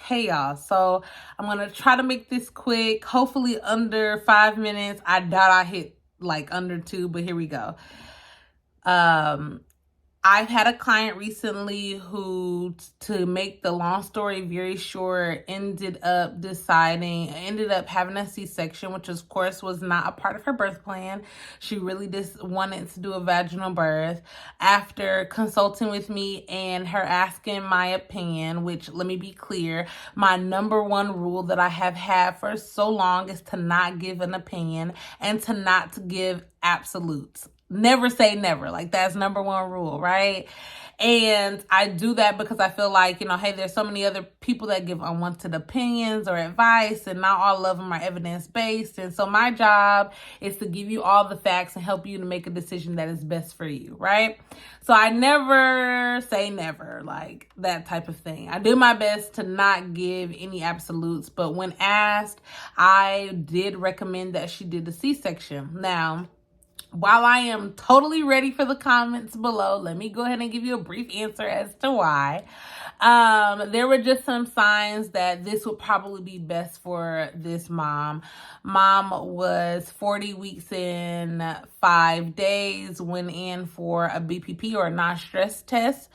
Hey y'all, so I'm gonna try to make this quick, hopefully under 5 minutes. I doubt I hit like under 2, but here we go. Um, I've had a client recently who, to make the long story very short, ended up having a C-section, which of course was not a part of her birth plan. She really just wanted to do a vaginal birth. After consulting with me and her asking my opinion, which, let me be clear, my number one rule that I have had for so long is to not give an opinion and to not give absolutes. Never say never. Like, that's number one rule, right? And I do that because I feel like, hey, there's so many other people that give unwanted opinions or advice, and not all of them are evidence-based. And so my job is to give you all the facts and help you to make a decision that is best for you, right? So I never say never, like that type of thing. I do my best to not give any absolutes, but when asked, I did recommend that she did a C-section. Now, while I am totally ready for the comments below, let me go ahead and give you a brief answer as to why. There were just some signs that this would probably be best for this mom. Mom was 40 weeks in 5 days, went in for a BPP, or a non-stress test,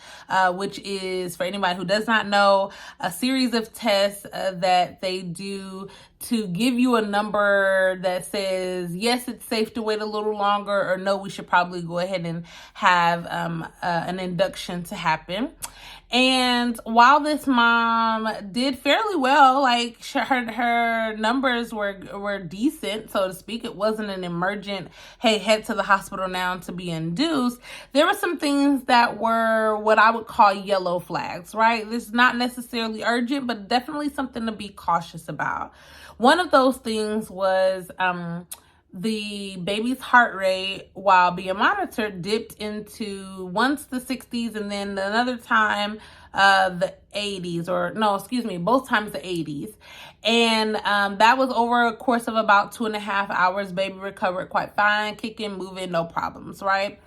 which is, for anybody who does not know, a series of tests that they do to give you a number that says, yes, it's safe to wait a little longer, or no, we should probably go ahead and have an induction to happen. And while this mom did fairly well, like her numbers were decent, so to speak, it wasn't an emergent, hey, head to the hospital now to be induced. There were some things that were what I would call yellow flags, right? This is not necessarily urgent, but definitely something to be cautious about. One of those things was the baby's heart rate, while being monitored, dipped into once the 60s and then another time the 80s, or no, excuse me, both times the 80s. And that was over a course of about 2.5 hours. Baby recovered quite fine, kicking, moving, no problems, right?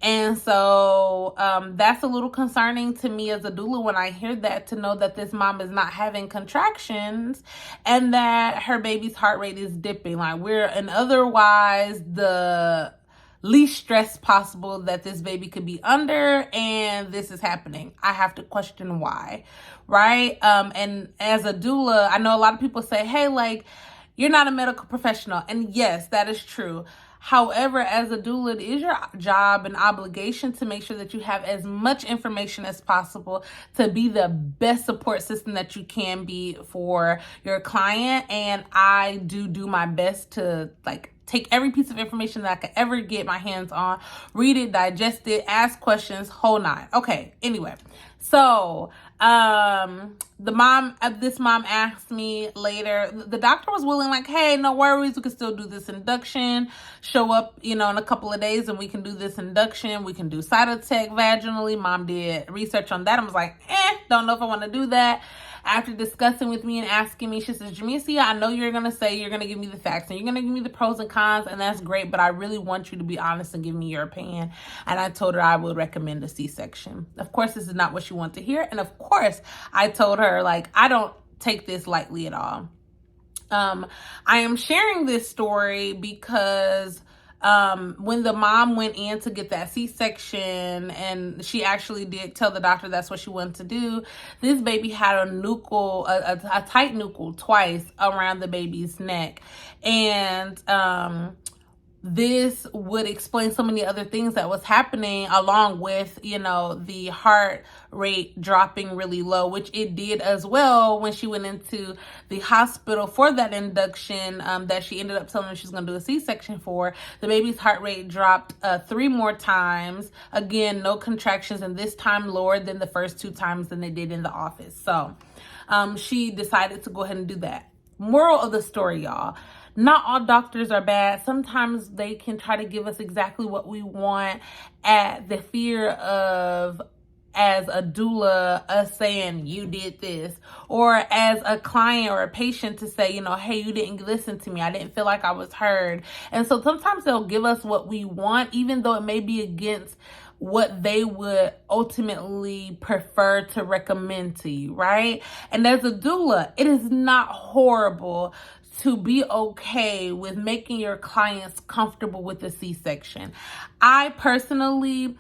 And so that's a little concerning to me as a doula when I hear that, to know that this mom is not having contractions and that her baby's heart rate is dipping. Like, we're in otherwise the least stress possible that this baby could be under, and this is happening. I have to question why, right? And as a doula, I know a lot of people say, hey, like, you're not a medical professional. And yes, that is true. However, as a doula, it is your job and obligation to make sure that you have as much information as possible to be the best support system that you can be for your client. And I do my best to, like, take every piece of information that I could ever get my hands on, read it, digest it, ask questions, whole nine. Okay, anyway. So, this mom asked me later, the doctor was willing, like, hey, no worries, we can still do this induction. Show up, in a couple of days and we can do this induction. We can do cytotech vaginally. Mom did research on that. I was like, don't know if I want to do that. After discussing with me and asking me, she says, Jamesia, I know you're going to say you're going to give me the facts and you're going to give me the pros and cons, and that's great, but I really want you to be honest and give me your opinion. And I told her I would recommend a C-section. Of course, this is not what she wanted to hear. And of course, I told her, like, I don't take this lightly at all. I am sharing this story because when the mom went in to get that C-section, and she actually did tell the doctor that's what she wanted to do, this baby had a nuchal, a tight nuchal twice around the baby's neck. And this would explain so many other things that was happening, along with, the heart rate dropping really low, which it did as well when she went into the hospital for that induction that she ended up telling her she's going to do a C-section for. The baby's heart rate dropped 3 more times. Again, no contractions, and this time lower than the first 2 times than they did in the office. So she decided to go ahead and do that. Moral of the story, y'all. Not all doctors are bad. Sometimes they can try to give us exactly what we want at the fear of, as a doula, us saying, you did this, or as a client or a patient to say, hey, you didn't listen to me. I didn't feel like I was heard. And so sometimes they'll give us what we want, even though it may be against what they would ultimately prefer to recommend to you, right? And as a doula, it is not horrible to be okay with making your clients comfortable with the C-section. I personally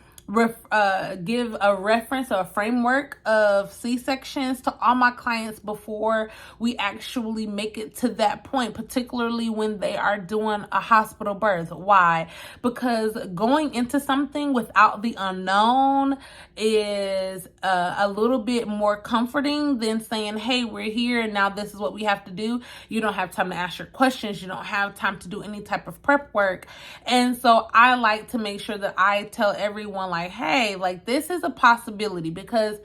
give a reference or a framework of C-sections to all my clients before we actually make it to that point, particularly when they are doing a hospital birth. Why? Because going into something without the unknown is a little bit more comforting than saying, hey, we're here and now this is what we have to do. You don't have time to ask your questions. You don't have time to do any type of prep work. And so I like to make sure that I tell everyone, like, hey, like, this is a possibility, because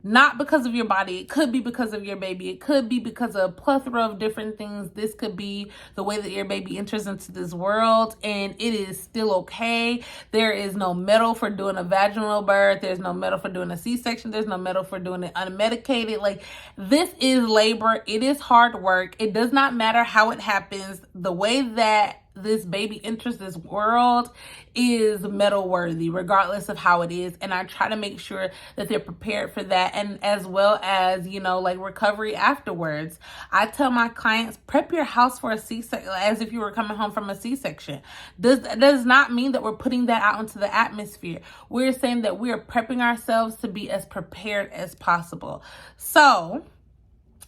not because of your body. It could be because of your baby. It could be because of a plethora of different things. This could be the way that your baby enters into this world, and it is still okay. There is no medal for doing a vaginal birth. There's no medal for doing a C-section. There's no medal for doing it unmedicated. Like, this is labor. It is hard work. It does not matter how it happens. The way that this baby enters this world is medal worthy, regardless of how it is. And I try to make sure that they're prepared for that, and as well as, you know, like, recovery afterwards. I tell my clients, prep your house for a C-section as if you were coming home from a C-section. Does not mean that we're putting that out into the atmosphere. We're saying that we are prepping ourselves to be as prepared as possible. So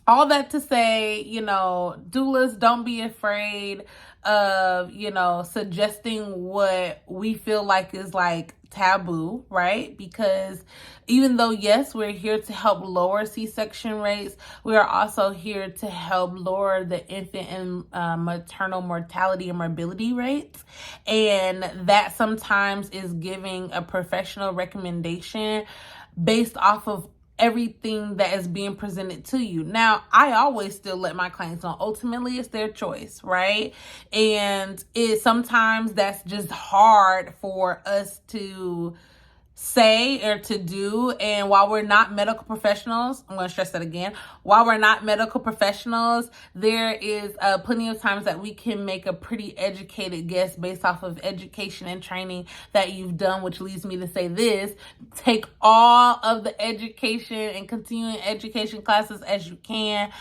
all that to say, you know, doulas, don't be afraid of, you know, suggesting what we feel like is like taboo, right? Because even though, yes, we're here to help lower C-section rates, we are also here to help lower the infant and maternal mortality and morbidity rates. And that sometimes is giving a professional recommendation based off of everything that is being presented to you. Now, I always still let my clients know, ultimately it's their choice, right? And sometimes that's just hard for us to say or to do. And while we're not medical professionals, I'm going to stress that again, while we're not medical professionals, there is plenty of times that we can make a pretty educated guess based off of education and training that you've done, which leads me to say this: take all of the education and continuing education classes as you can.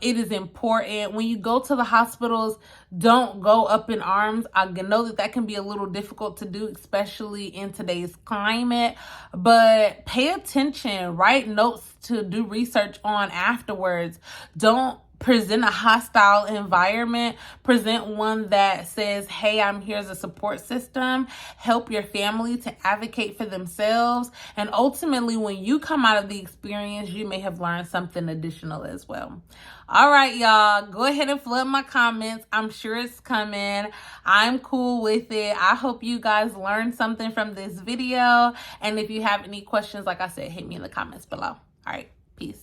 It is important. When you go to the hospitals, don't go up in arms. I know that that can be a little difficult to do, especially in today's climate, but pay attention, write notes to do research on afterwards. Don't present a hostile environment. Present one that says, hey, I'm here as a support system. Help your family to advocate for themselves. And ultimately, when you come out of the experience, you may have learned something additional as well. All right, y'all, go ahead and flood my comments. I'm sure it's coming. I'm cool with it. I hope you guys learned something from this video. And if you have any questions, like I said, hit me in the comments below. All right, peace.